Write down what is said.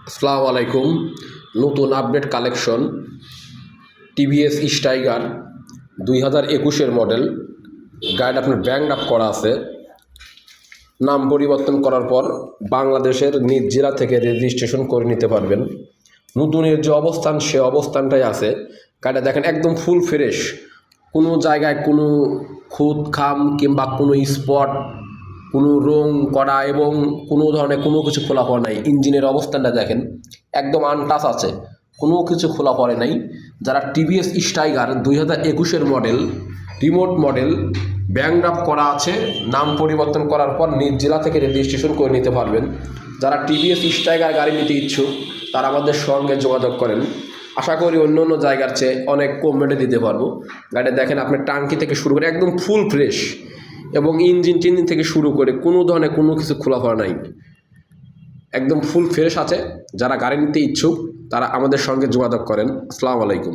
আসসালামু আলাইকুম। নতুন আপডেট কালেকশন টিভিএস স্টাইগার 2021-এর মডেল। গাড়িটা আপনার ব্যাংক আপ করা আছে। নাম পরিবর্তন করার পর বাংলাদেশের নিজ জেলা থেকে রেজিস্ট্রেশন করে নিতে পারবেন। নতুনের যে অবস্থান সে অবস্থানটাই আছে। গাড়িটা দেখেন একদম ফুল ফ্রেশ, কোনো জায়গায় কোনো খুঁত খাম কিংবা কোনো স্পট, কোনো রং করা এবং কোনো ধরনের কোনো কিছু খোলা পড়ে নাই। ইঞ্জিনের অবস্থানটা দেখেন একদম আনটাচ আছে, কোনো কিছু খোলা পড়ে নাই। যারা টিভিএস স্টাইগার 2021-এর মডেল, রিমোট মডেল, ব্যাংক আপ করা আছে, নাম পরিবর্তন করার পর নিজ জেলা থেকে রেজিস্ট্রেশন করে নিতে পারবেন। যারা টিভিএস স্টাইগার গাড়ি নিতে ইচ্ছুক তারা আমাদের সঙ্গে যোগাযোগ করেন। আশা করি অন্য অন্য জায়গার চেয়ে অনেক কম রেটে দিতে পারবো। গাড়িটা দেখেন আপনার টাঙ্কি থেকে শুরু করে একদম ফুল ফ্রেশ এবং ইঞ্জিন থেকে শুরু করে কোনো ধরনের কোনো কিছু খোলা পড়া নাই, একদম ফুল ফ্রেশ আছে। যারা গাড়ি নিতে ইচ্ছুক তারা আমাদের সঙ্গে যোগাযোগ করেন। আসসালামু আলাইকুম।